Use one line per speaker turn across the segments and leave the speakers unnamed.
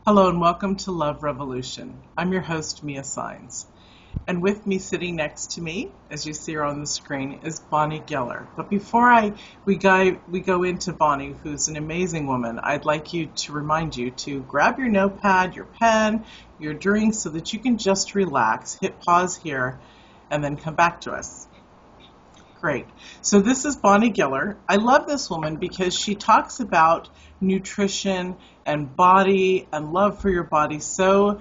Hello and welcome to Love Revolution. I'm your host, Mia Saenz. And with me sitting next to me, as you see her on the screen, is Bonnie Giller. But before we go into Bonnie, who's an amazing woman, I'd like to remind you to grab your notepad, your pen, your drink so that you can just relax, hit pause here, and then come back to us. Great. So this is Bonnie Giller. I love this woman because she talks about nutrition and body and love for your body so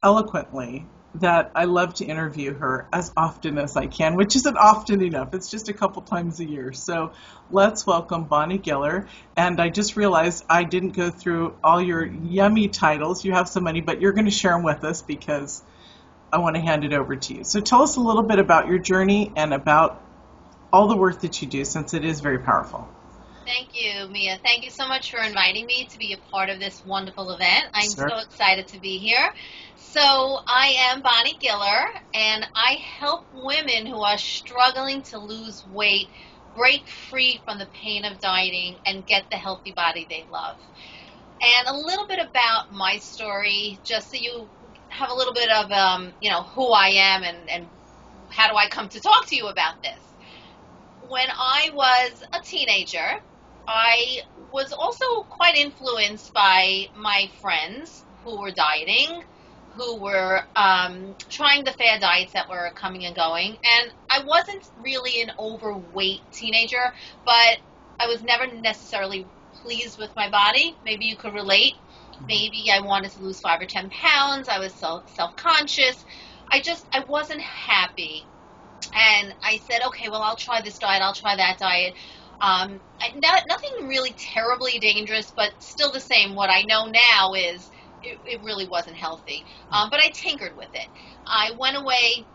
eloquently that I love to interview her as often as I can, which isn't often enough. It's just a couple times a year. So let's welcome Bonnie Giller. And I just realized I didn't go through all your yummy titles. You have so many, but you're going to share them with us because I want to hand it over to you. So tell us a little bit about your journey and about all the work that you do, since it is very powerful.
Thank you, Mia. Thank you so much for inviting me to be a part of this wonderful event. I'm
Sure.
so excited to be here. So I am Bonnie Giller, and I help women who are struggling to lose weight, break free from the pain of dieting, and get the healthy body they love. And a little bit about my story, just so you have a little bit of, who I am and how do I come to talk to you about this. When I was a teenager, I was also quite influenced by my friends who were dieting, who were trying the fad diets that were coming and going. And I wasn't really an overweight teenager, but I was never necessarily pleased with my body. Maybe you could relate. Maybe I wanted to lose 5 or 10 pounds. I was self-conscious. I wasn't happy. And I said, okay, well, I'll try this diet, I'll try that diet. Nothing really terribly dangerous, but still the same. What I know now is it really wasn't healthy. But I tinkered with it. I went away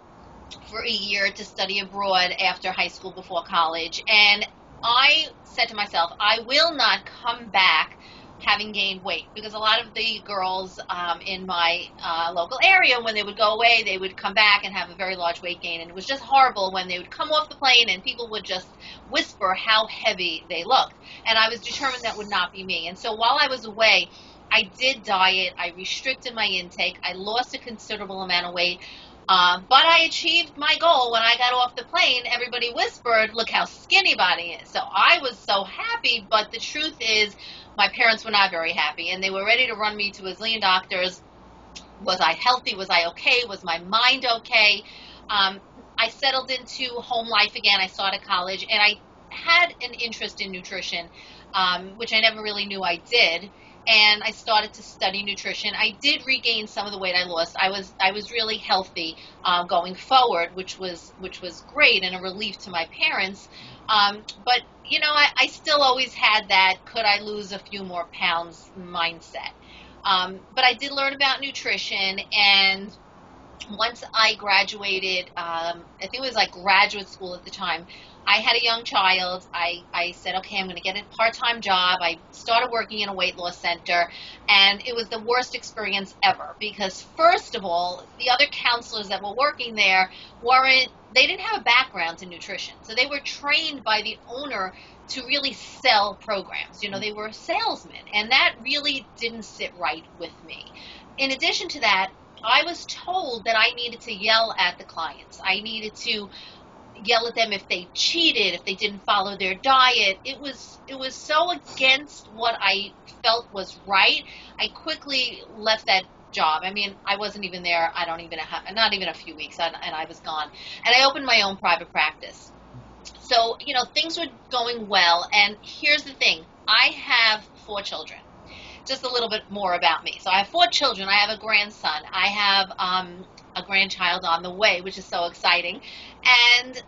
for a year to study abroad after high school, before college. And I said to myself, I will not come back having gained weight, because a lot of the girls in my local area, when they would go away, they would come back and have a very large weight gain, and it was just horrible when they would come off the plane and people would just whisper how heavy they looked. And I was determined that would not be me. And so while I was away, I did diet, I restricted my intake, I lost a considerable amount of weight, but I achieved my goal. When I got off the plane, everybody whispered, look how skinny Bonnie is. So I was so happy, but the truth is, my parents were not very happy, and they were ready to run me to a zillion doctors. Was I healthy? Was I okay? Was my mind okay? I settled into home life again. I started college, and I had an interest in nutrition, which I never really knew I did. And I started to study nutrition. I did regain some of the weight I lost. I was really healthy going forward, which was great and a relief to my parents. But I still always had that could I lose a few more pounds mindset. But I did learn about nutrition, and once I graduated, I think it was like graduate school at the time, I had a young child. I said, okay, I'm going to get a part-time job. I started working in a weight loss center, and it was the worst experience ever, because first of all, the other counselors that were working there they didn't have a background in nutrition. So they were trained by the owner to really sell programs. They were salesmen, and that really didn't sit right with me. In addition to that, I was told that I needed to yell at the clients. I needed to yell at them if they cheated, if they didn't follow their diet. It was so against what I felt was right. I quickly left that job. I mean, I wasn't even there. Not even a few weeks, and I was gone. And I opened my own private practice. So, things were going well. And here's the thing. I have 4 children. Just a little bit more about me. So I have 4 children. I have a grandson. I have a grandchild on the way, which is so exciting. And,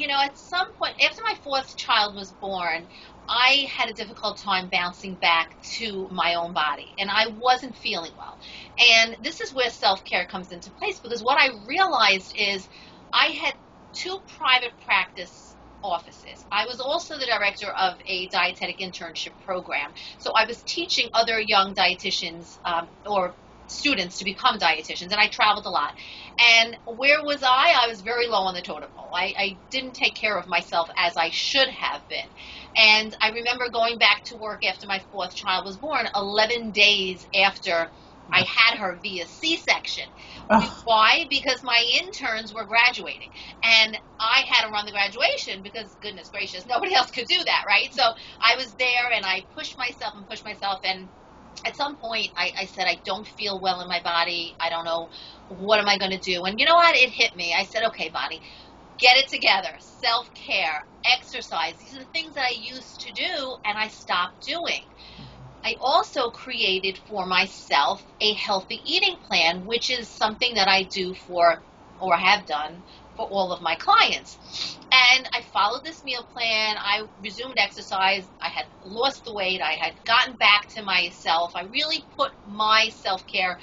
at some point, after my 4th child was born, I had a difficult time bouncing back to my own body, and I wasn't feeling well. And this is where self-care comes into place, because what I realized is I had 2 private practice offices. I was also the director of a dietetic internship program. So I was teaching other young dietitians or students to become dietitians, and I traveled a lot. And where was I? I was very low on the totem pole. I didn't take care of myself as I should have been. And I remember going back to work after my 4th child was born, 11 days after I had her via C-section.
Oh,
Why? Because my interns were graduating, and I had to run the graduation because, goodness gracious, nobody else could do that, right? So I was there, and I pushed myself, and at some point I said, I don't feel well in my body. I don't know, what am I going to do? And you know what? It hit me. I said, okay, Bonnie, get it together. Self-care, exercise. These are the things that I used to do, and I stopped doing. I also created for myself a healthy eating plan, which is something that I do for, or have done for all of my clients. And I followed this meal plan. I resumed exercise. I had lost the weight. I had gotten back to myself. I really put my self-care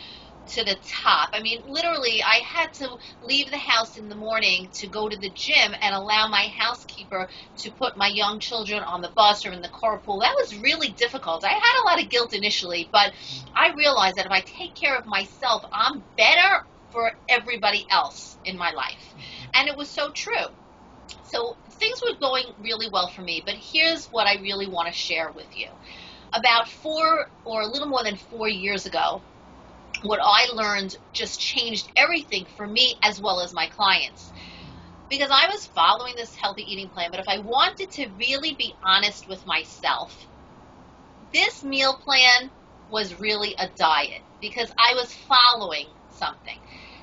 to the top. I mean, literally, I had to leave the house in the morning to go to the gym and allow my housekeeper to put my young children on the bus or in the carpool. That was really difficult. I had a lot of guilt initially, but I realized that if I take care of myself, I'm better for everybody else in my life. And it was so true. So things were going really well for me, but here's what I really want to share with you. About 4 or a little more than 4 years ago, what I learned just changed everything for me as well as my clients. Because I was following this healthy eating plan, but if I wanted to really be honest with myself, this meal plan was really a diet because I was following something.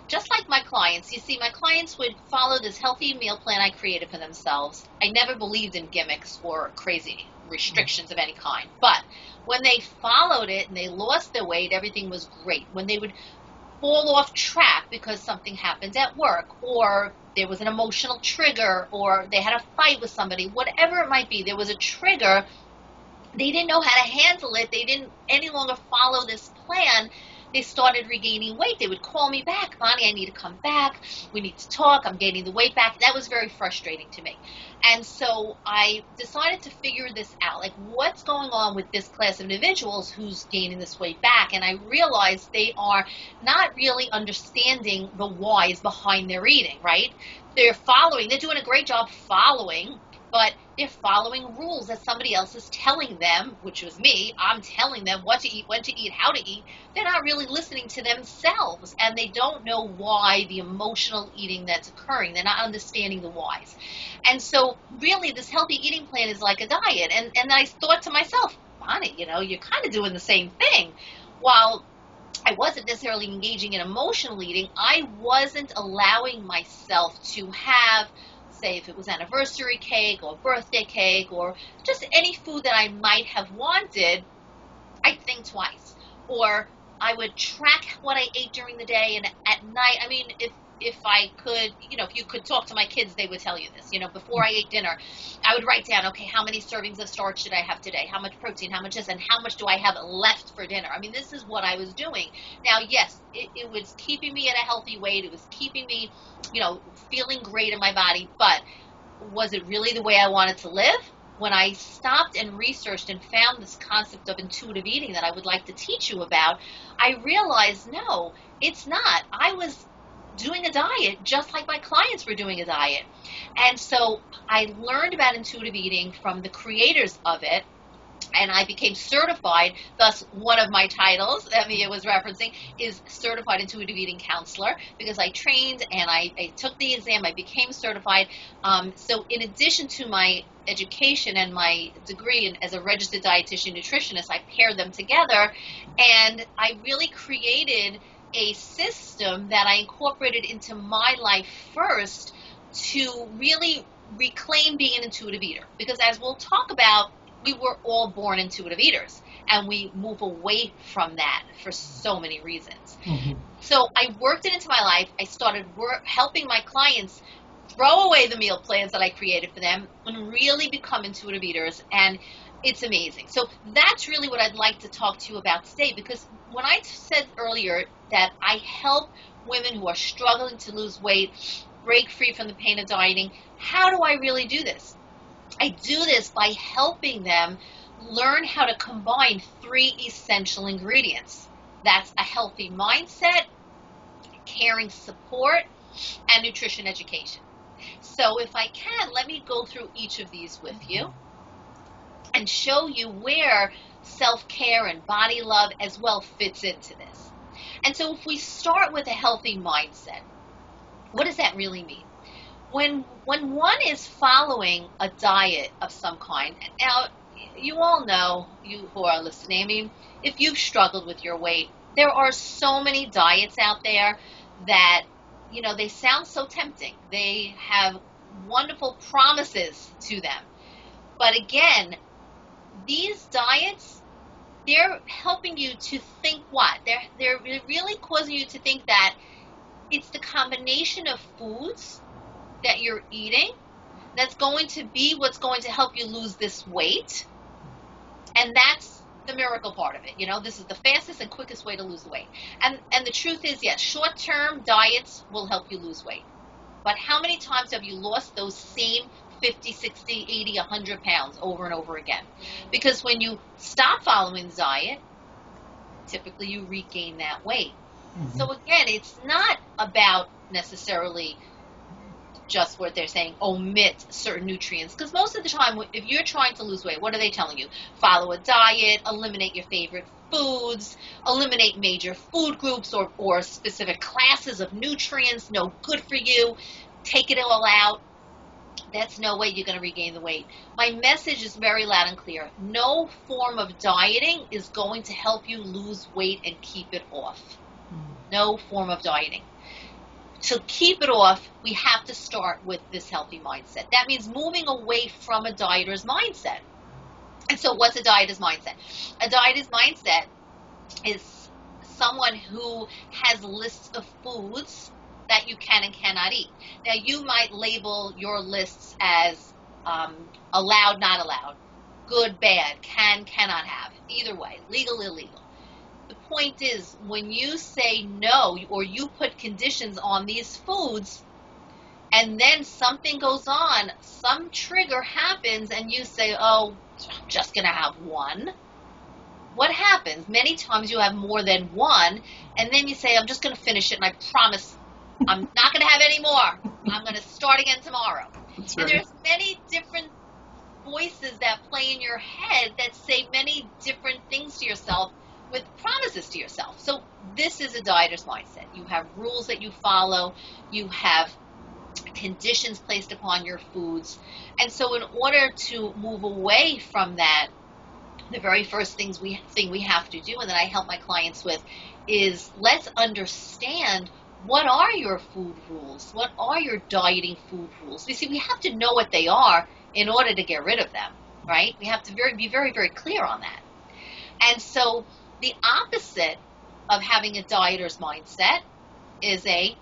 Just like my clients, you see, my clients would follow this healthy meal plan I created for themselves. I never believed in gimmicks or crazy restrictions of any kind. But when they followed it and they lost their weight, everything was great. When they would fall off track because something happened at work, or there was an emotional trigger, or they had a fight with somebody, whatever it might be, there was a trigger, they didn't know how to handle it, they didn't any longer follow this plan, they started regaining weight. They would call me back, Bonnie, I need to come back, we need to talk, I'm gaining the weight back. That was very frustrating to me. And so I decided to figure this out, like what's going on with this class of individuals who's gaining this weight back. And I realized they are not really understanding the whys behind their eating, right? They're doing a great job following, but they're following rules that somebody else is telling them, which was me. I'm telling them what to eat, when to eat, how to eat. They're not really listening to themselves, and they don't know why the emotional eating that's occurring. They're not understanding the whys. And so really this healthy eating plan is like a diet. And I thought to myself, Bonnie, you're kind of doing the same thing. While I wasn't necessarily engaging in emotional eating, I wasn't allowing myself to have, say, if it was anniversary cake or birthday cake or just any food that I might have wanted, I'd think twice. Or I would track what I ate during the day, and at night, I mean, if I could, if you could talk to my kids, they would tell you this. Before I ate dinner, I would write down, okay, how many servings of starch did I have today? How much protein? How much this? And how much do I have left for dinner? I mean, this is what I was doing. Now, yes, it was keeping me at a healthy weight. It was keeping me, feeling great in my body. But was it really the way I wanted to live? When I stopped and researched and found this concept of intuitive eating that I would like to teach you about, I realized, no, it's not. I was doing a diet just like my clients were doing a diet. And so I learned about intuitive eating from the creators of it, and I became certified. Thus, one of my titles that Mia was referencing is Certified Intuitive Eating Counselor, because I trained and I took the exam, I became certified. So in addition to my education and my degree as a registered dietitian nutritionist, I paired them together, and I really created a system that I incorporated into my life first to really reclaim being an intuitive eater. Because as we'll talk about, we were all born intuitive eaters, and we move away from that for so many reasons. Mm-hmm. So I worked it into my life. I started helping my clients throw away the meal plans that I created for them and really become intuitive eaters, and it's amazing. So that's really what I'd like to talk to you about today, because when I said earlier that I help women who are struggling to lose weight, break free from the pain of dieting, how do I really do this? I do this by helping them learn how to combine 3 essential ingredients. That's a healthy mindset, caring support, and nutrition education. So if I can, let me go through each of these with you and show you where self-care and body love as well fits into this. And so if we start with a healthy mindset, what does that really mean? When one is following a diet of some kind, now you all know, you who are listening, I mean, if you've struggled with your weight, there are so many diets out there that, you know, they sound so tempting. They have wonderful promises to them. But again, these diets, they're helping you to think what? They're really causing you to think that it's the combination of foods that you're eating that's going to be what's going to help you lose this weight. And that's the miracle part of it. You know, this is the fastest and quickest way to lose weight. And the truth is, yes, short-term diets will help you lose weight. But how many times have you lost those same 50, 60, 80, 100 pounds over and over again? Because when you stop following the diet, typically you regain that weight. Mm-hmm. So again, it's not about necessarily just what they're saying, omit certain nutrients. Because most of the time, if you're trying to lose weight, what are they telling you? Follow a diet, eliminate your favorite foods, eliminate major food groups or specific classes of nutrients, no good for you, take it all out. That's no way you're going to regain the weight. My message is very loud and clear. No form of dieting is going to help you lose weight and keep it off. No form of dieting. To keep it off, we have to start with this healthy mindset. That means moving away from a dieter's mindset. And so what's a dieter's mindset? A dieter's mindset is someone who has lists of foods that you can and cannot eat. Now, you might label your lists as allowed, not allowed, good, bad, can, cannot have, either way, legal, illegal. The point is, when you say no, or you put conditions on these foods, and then something goes on, some trigger happens, and you say, oh, I'm just going to have one. What happens? Many times you have more than one, and then you say, I'm just going to finish it, and I promise I'm not going to have any more. I'm going to start again tomorrow. That's right. And there's many different voices that play in your head that say many different things to yourself with promises to yourself. So this is a dieter's mindset. You have rules that you follow. You have conditions placed upon your foods. And so in order to move away from that, the very first thing we have to do, and that I help my clients with, is let's understand what are your food rules? What are your dieting food rules? You see, we have to know what they are in order to get rid of them, right? We have to be very, very clear on that. And so the opposite of having a dieter's mindset is a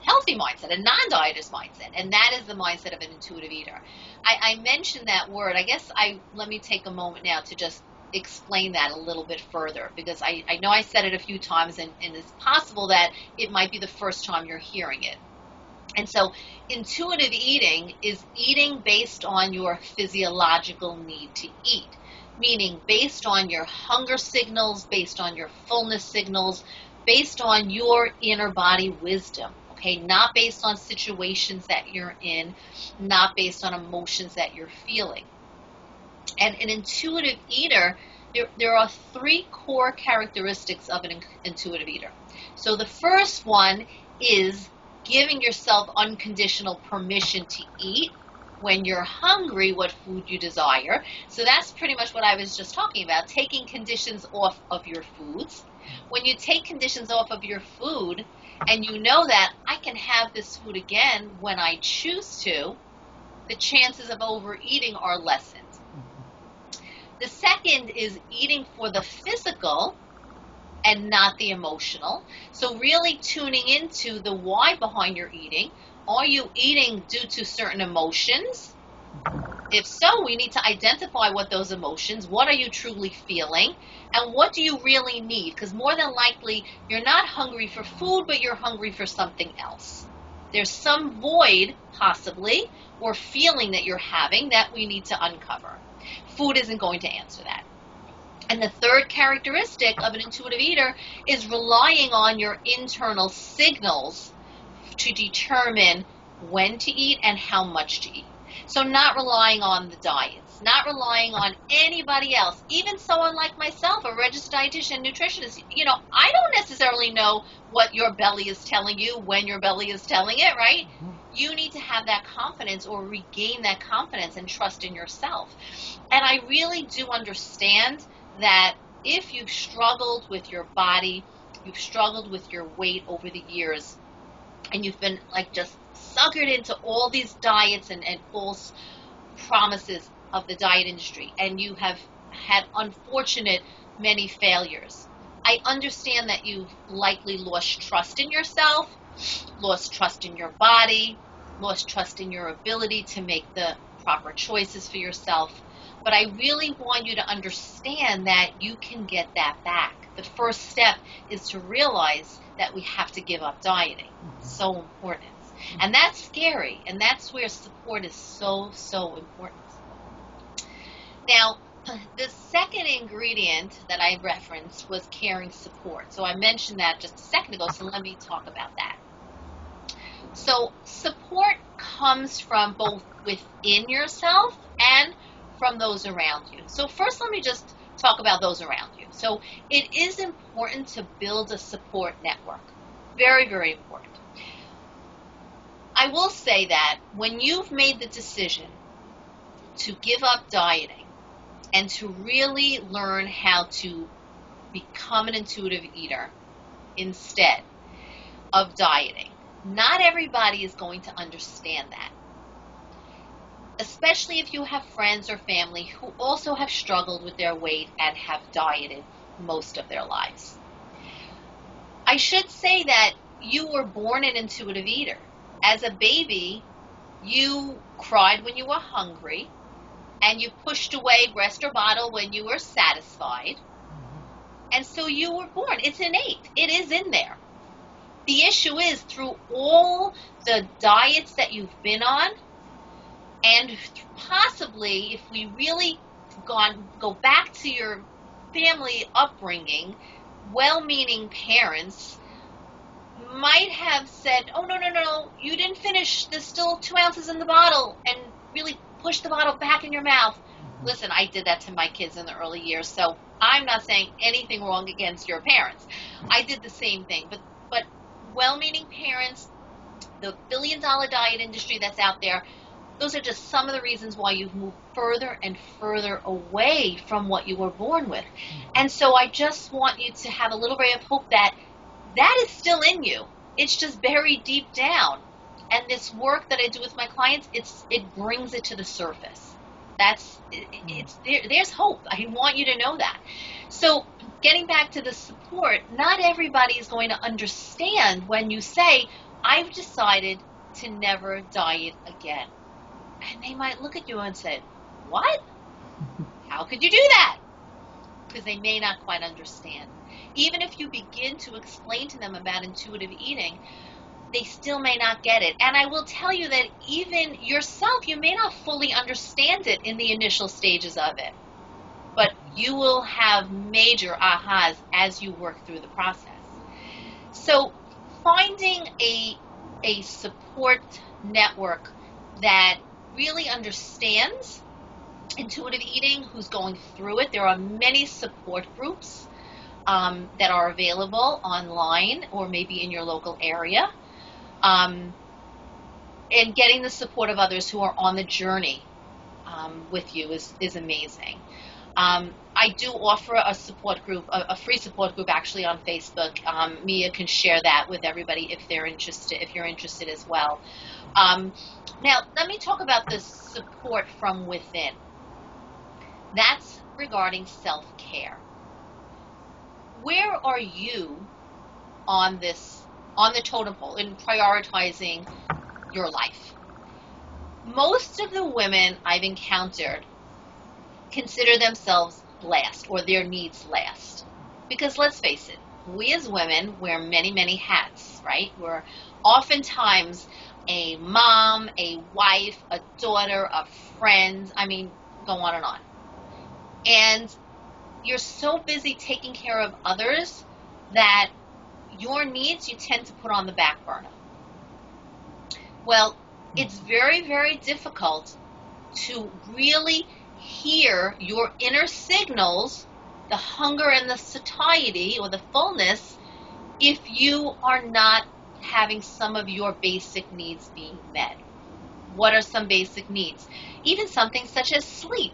healthy mindset, a non-dieter's mindset, and that is the mindset of an intuitive eater. I mentioned that word. I guess let me take a moment now to just explain that a little bit further, because I know I said it a few times, and it's possible that it might be the first time you're hearing it. And so intuitive eating is eating based on your physiological need to eat, meaning based on your hunger signals, based on your fullness signals, based on your inner body wisdom, okay? Not based on situations that you're in, not based on emotions that you're feeling. And an intuitive eater, there are three core characteristics of an intuitive eater. So the first one is giving yourself unconditional permission to eat. When you're hungry, what food you desire. So that's pretty much what I was just talking about, taking conditions off of your foods. When you take conditions off of your food, and you know that I can have this food again when I choose to, the chances of overeating are lessened. The second is eating for the physical and not the emotional. So really tuning into the why behind your eating. Are you eating due to certain emotions? If so, we need to identify what those emotions, what are you truly feeling, and what do you really need? Because more than likely, you're not hungry for food, but you're hungry for something else. There's some void, possibly, or feeling that you're having that we need to uncover. Food isn't going to answer that. And the third characteristic of an intuitive eater is relying on your internal signals to determine when to eat and how much to eat. So not relying on the diets, not relying on anybody else, even someone like myself, a registered dietitian, nutritionist. I don't necessarily know what your belly is telling you when your belly is telling it, right? You need to have that confidence or regain that confidence and trust in yourself. And I really do understand that if you've struggled with your body, you've struggled with your weight over the years, and you've been like just suckered into all these diets and false promises of the diet industry, and you have had unfortunate many failures. I understand that you've likely lost trust in yourself, lost trust in your body, lost trust in your ability to make the proper choices for yourself. But I really want you to understand that you can get that back. The first step is to realize that we have to give up dieting. So important. And that's scary, and that's where support is so, so important. Now, the second ingredient that I referenced was caring support. So I mentioned that just a second ago, so let me talk about that. So support comes from both within yourself and from those around you. So first, let me just talk about those around you. So it is important to build a support network. Very, very important. I will say that when you've made the decision to give up dieting and to really learn how to become an intuitive eater instead of dieting, not everybody is going to understand that. Especially if you have friends or family who also have struggled with their weight and have dieted most of their lives. I should say that you were born an intuitive eater. As a baby, you cried when you were hungry, and you pushed away breast or bottle when you were satisfied. And so you were born. It's innate. It is in there. The issue is through all the diets that you've been on, and possibly if we really go back to your family upbringing, well-meaning parents might have said, oh, no, you didn't finish, there's still 2 ounces in the bottle, and really push the bottle back in your mouth. Listen, I did that to my kids in the early years, so I'm not saying anything wrong against your parents. I did the same thing, but well-meaning parents, the billion-dollar diet industry that's out there, those are just some of the reasons why you've moved further and further away from what you were born with. And so I just want you to have a little ray of hope that that is still in you. It's just buried deep down. And this work that I do with my clients, it brings it to the surface. There's hope. I want you to know that. So getting back to the support, not everybody is going to understand when you say, I've decided to never diet again. And they might look at you and say, what? How could you do that? Because they may not quite understand. Even if you begin to explain to them about intuitive eating, they still may not get it. And I will tell you that even yourself, you may not fully understand it in the initial stages of it. But you will have major ahas as you work through the process. So finding a support network that really understands intuitive eating, who's going through it. There are many support groups that are available online or maybe in your local area. And getting the support of others who are on the journey with you is amazing. I do offer a support group, a free support group actually on Facebook. Mia can share that with everybody if you're interested as well. Now, let me talk about the support from within. That's regarding self-care. Where are you on the totem pole in prioritizing your life? Most of the women I've encountered consider themselves last, or their needs last. Because let's face it, we as women wear many, many hats, right? We're oftentimes a mom, a wife, a daughter, a friend, go on and on. And you're so busy taking care of others that your needs you tend to put on the back burner. Well, it's very, very difficult to really hear your inner signals, the hunger and the satiety or the fullness, if you are not having some of your basic needs being met. What are some basic needs? Even something such as sleep.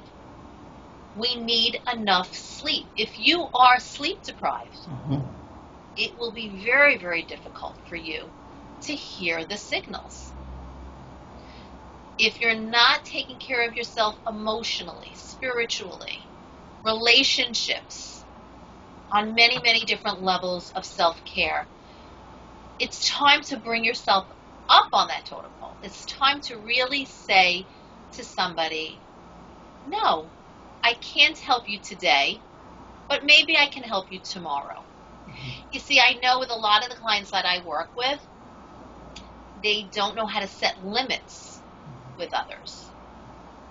We need enough sleep. If you are sleep deprived, it will be very, very difficult for you to hear the signals. If you're not taking care of yourself emotionally, spiritually, relationships, on many, many different levels of self-care, it's time to bring yourself up on that totem pole. It's time to really say to somebody, no, I can't help you today, but maybe I can help you tomorrow. You see, I know with a lot of the clients that I work with, they don't know how to set limits with others.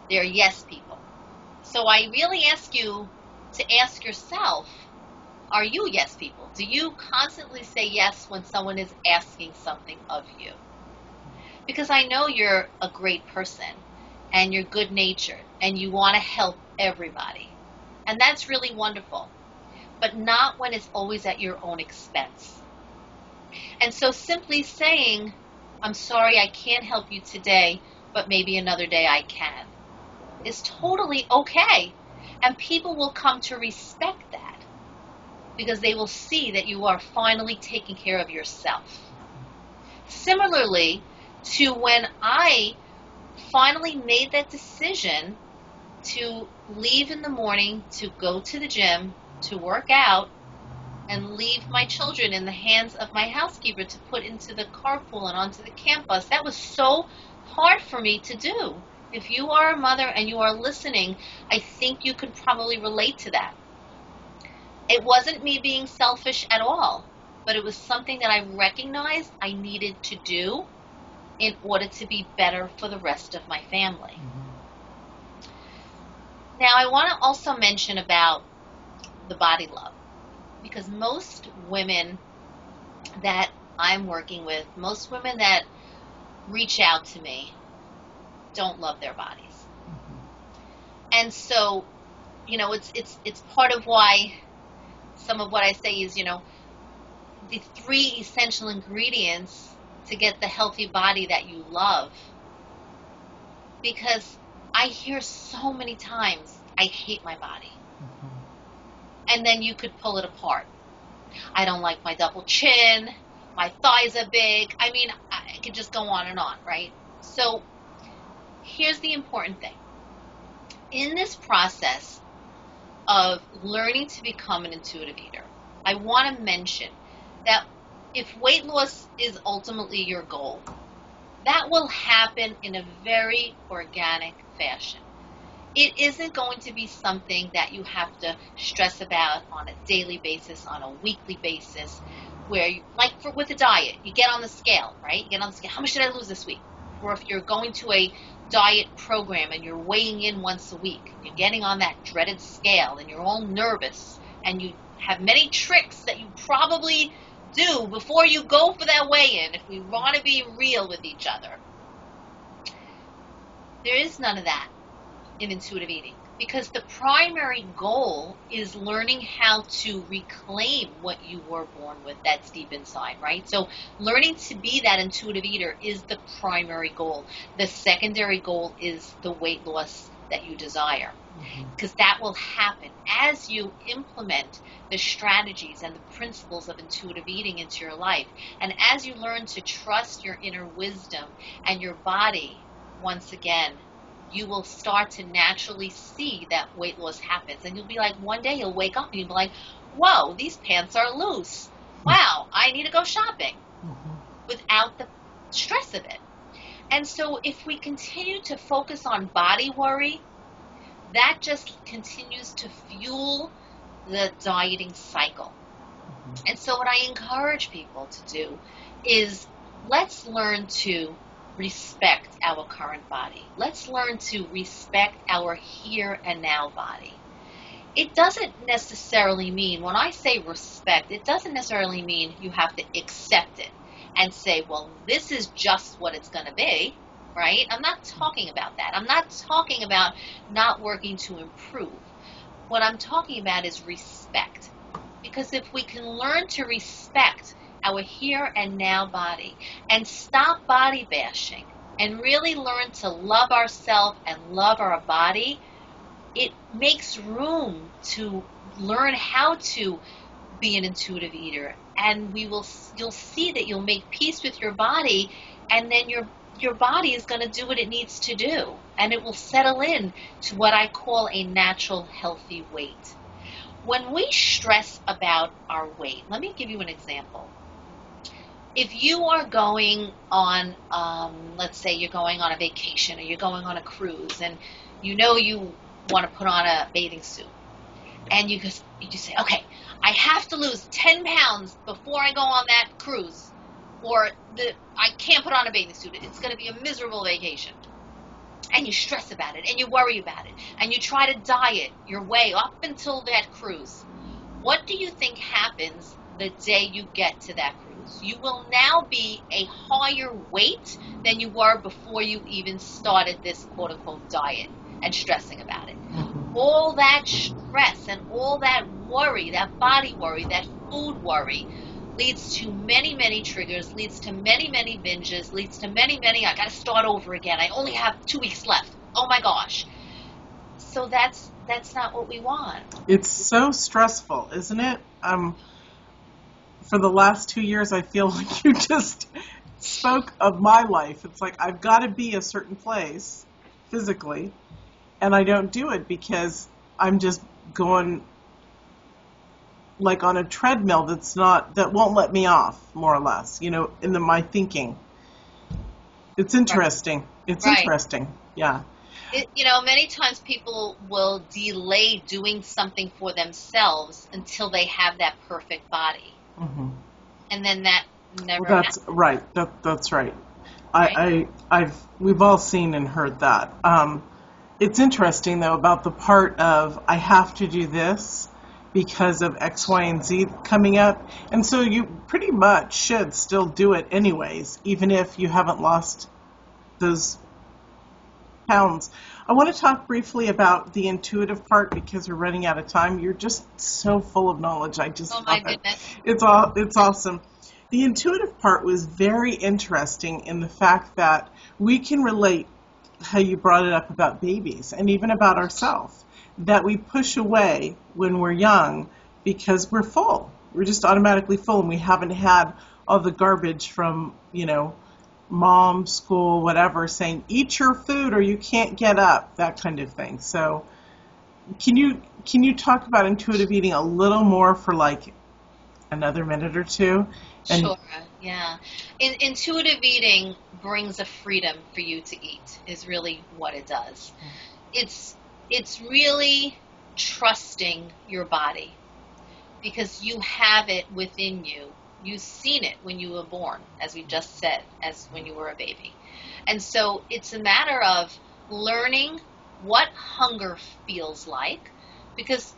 They're yes people. So I really ask you to ask yourself, are you yes people? Do you constantly say yes when someone is asking something of you? Because I know you're a great person and you're good natured and you want to help everybody. And that's really wonderful. But not when it's always at your own expense. And so simply saying, I'm sorry I can't help you today, but maybe another day I can, is totally okay. And people will come to respect that because they will see that you are finally taking care of yourself. Similarly to when I finally made that decision to leave in the morning to go to the gym, to work out, and leave my children in the hands of my housekeeper to put into the carpool and onto the campus. That was so hard for me to do. If you are a mother and you are listening, I think you could probably relate to that. It wasn't me being selfish at all, but it was something that I recognized I needed to do in order to be better for the rest of my family. Now, I want to also mention about the body love, because most women that I'm working with, most women that reach out to me don't love their bodies. And so, you know, it's part of why some of what I say is, you know, the 3 essential ingredients to get the healthy body that you love. Because I hear so many times, I hate my body. And then you could pull it apart. I don't like my double chin, my thighs are big. I mean, I could just go on and on, right? So here's the important thing. In this process of learning to become an intuitive eater, I want to mention that if weight loss is ultimately your goal, that will happen in a very organic fashion. It isn't going to be something that you have to stress about on a daily basis, on a weekly basis, where, with a diet, you get on the scale, right? You get on the scale, how much did I lose this week? Or if you're going to a diet program and you're weighing in once a week, you're getting on that dreaded scale and you're all nervous and you have many tricks that you probably do before you go for that weigh-in, if we want to be real with each other. There is none of that in intuitive eating, because the primary goal is learning how to reclaim what you were born with that's deep inside, right? So learning to be that intuitive eater is the primary goal. The secondary goal is the weight loss that you desire, because that will happen as you implement the strategies and the principles of intuitive eating into your life, and as you learn to trust your inner wisdom and your body. Once again, you will start to naturally see that weight loss happens. And you'll be like, one day you'll wake up and you'll be like, whoa, these pants are loose. Wow, I need to go shopping, without the stress of it. And so if we continue to focus on body worry, that just continues to fuel the dieting cycle. And so what I encourage people to do is, let's learn to respect our current body. Let's learn to respect our here and now body. It doesn't necessarily mean, when I say respect, it doesn't necessarily mean you have to accept it and say, well, this is just what it's going to be. right? I'm not talking about that. I'm not talking about not working to improve. What I'm talking about is respect. Because if we can learn to respect our here and now body and stop body bashing and really learn to love ourselves and love our body, it makes room to learn how to be an intuitive eater. And you'll see that you'll make peace with your body, and then your body is going to do what it needs to do, and it will settle in to what I call a natural healthy weight. When we stress about our weight, let me give you an example. If you are going on, let's say you're going on a vacation or you're going on a cruise, and you know you want to put on a bathing suit, and you just say, okay, I have to lose 10 pounds before I go on that cruise, or I can't put on a bathing suit. It's going to be a miserable vacation. And you stress about it, and you worry about it, and you try to diet your way up until that cruise. What do you think happens the day you get to that cruise? You will now be a higher weight than you were before you even started this quote-unquote diet and stressing about it. All that stress and all that worry, that body worry, that food worry, leads to many, many triggers, leads to many, many binges, leads to many, I got to start over again. I only have 2 weeks left. Oh my gosh. So that's not what we want.
It's so stressful, isn't it? For the last 2 years, I feel like you just spoke of my life. It's like I've got to be a certain place physically, and I don't do it because I'm just going like on a treadmill that won't let me off, more or less, in my thinking. It's interesting. It's right. Interesting. Yeah.
Many times people will delay doing something for themselves until they have that perfect body. Mm-hmm. And then that never happens.
Right. That's right. We've all seen and heard that. It's interesting, though, about the part of I have to do this because of X, Y, and Z coming up. And so you pretty much should still do it anyways, even if you haven't lost those pounds. I want to talk briefly about the intuitive part because we're running out of time. You're just so full of knowledge. I just love it. It's awesome. The intuitive part was very interesting in the fact that we can relate how you brought it up about babies and even about ourselves, that we push away when we're young because we're full. We're just automatically full, and we haven't had all the garbage from, mom, school, whatever, saying, eat your food or you can't get up, that kind of thing. So can you talk about intuitive eating a little more for like another minute or two?
Sure, yeah. Intuitive eating brings a freedom for you to eat, is really what it does. It's really trusting your body because you have it within you. You've seen it when you were born, as we just said, as when you were a baby. And so it's a matter of learning what hunger feels like, because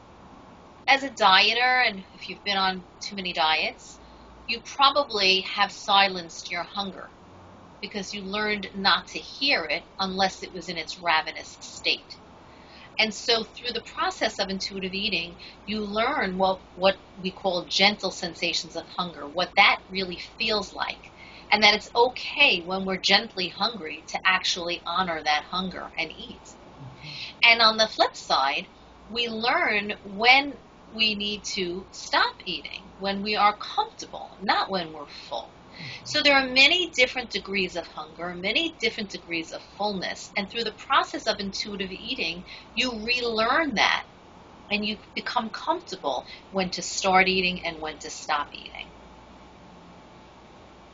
as a dieter, and if you've been on too many diets, you probably have silenced your hunger because you learned not to hear it unless it was in its ravenous state. And so through the process of intuitive eating, you learn what we call gentle sensations of hunger, what that really feels like, and that it's okay when we're gently hungry to actually honor that hunger and eat. And on the flip side, we learn when we need to stop eating, when we are comfortable, not when we're full. So there are many different degrees of hunger, many different degrees of fullness, and through the process of intuitive eating, you relearn that, and you become comfortable when to start eating and when to stop eating.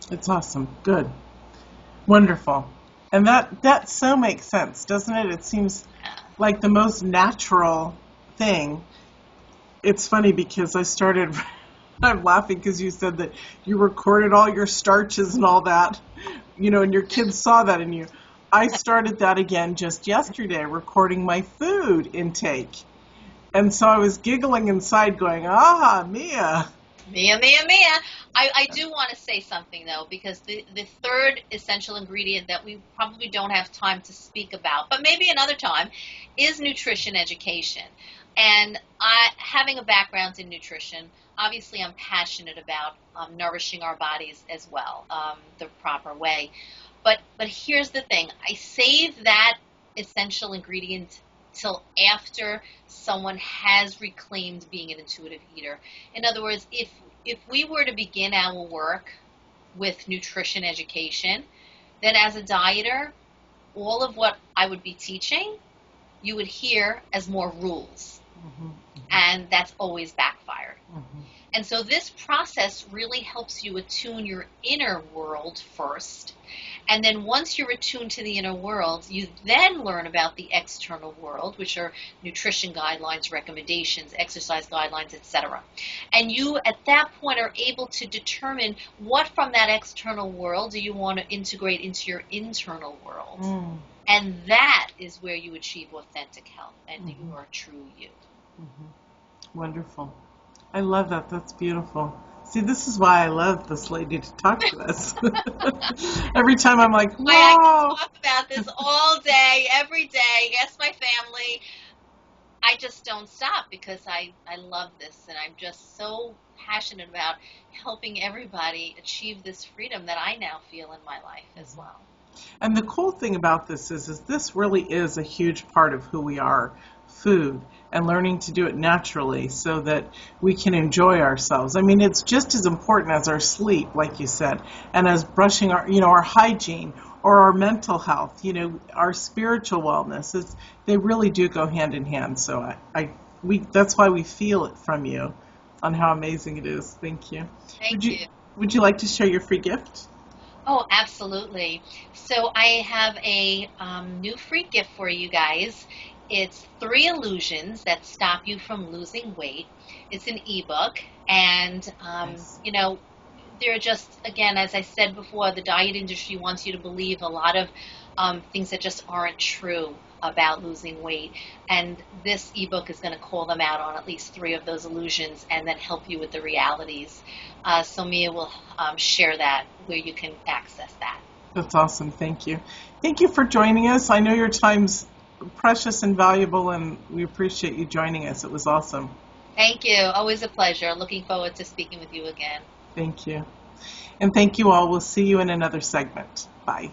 It's awesome. Good. Wonderful. And that so makes sense, doesn't it? It seems like the most natural thing. It's funny because I'm laughing because you said that you recorded all your starches and all that, and your kids saw that in you. I started that again just yesterday, recording my food intake. And so I was giggling inside going, Mia,
Mia, Mia, Mia. I do want to say something though, because the third essential ingredient that we probably don't have time to speak about, but maybe another time, is nutrition education. And having a background in nutrition, obviously I'm passionate about nourishing our bodies as well, the proper way. But here's the thing: I save that essential ingredient till after someone has reclaimed being an intuitive eater. In other words, if we were to begin our work with nutrition education, then as a dieter, all of what I would be teaching, you would hear as more rules.
Mm-hmm.
And that's always backfired.
Mm-hmm.
And so this process really helps you attune your inner world first. And then once you're attuned to the inner world, you then learn about the external world, which are nutrition guidelines, recommendations, exercise guidelines, etc. And you, at that point, are able to determine what from that external world do you want to integrate into your internal world.
Mm.
And that is where you achieve authentic health and
Mm-hmm.
you are true you.
Mm-hmm. Wonderful. I love that. That's beautiful. See, this is why I love this lady to talk to us. Every time I'm like,
Why I
wow.
can talk about this all day, every day. Yes, my family. I just don't stop because I love this, and I'm just so passionate about helping everybody achieve this freedom that I now feel in my life as well.
And the cool thing about this is this really is a huge part of who we are, food, and learning to do it naturally so that we can enjoy ourselves. I mean, it's just as important as our sleep, like you said, and as brushing our hygiene or our mental health, our spiritual wellness. They really do go hand in hand. So that's why we feel it from you on how amazing it is. Thank you.
Thank you.
Would you like to share your free gift?
Oh, absolutely. So I have a new free gift for you guys. It's 3 illusions that stop you from losing weight. It's an ebook, and
Nice.
They're just, again, as I said before, the diet industry wants you to believe a lot of things that just aren't true about losing weight. And this ebook is going to call them out on at least 3 of those illusions and then help you with the realities. So Mia will share that where you can access that.
That's awesome. Thank you. Thank you for joining us. I know your time's precious and valuable, and we appreciate you joining us. It was awesome.
Thank you. Always a pleasure. Looking forward to speaking with you again.
Thank you. And thank you all. We'll see you in another segment. Bye.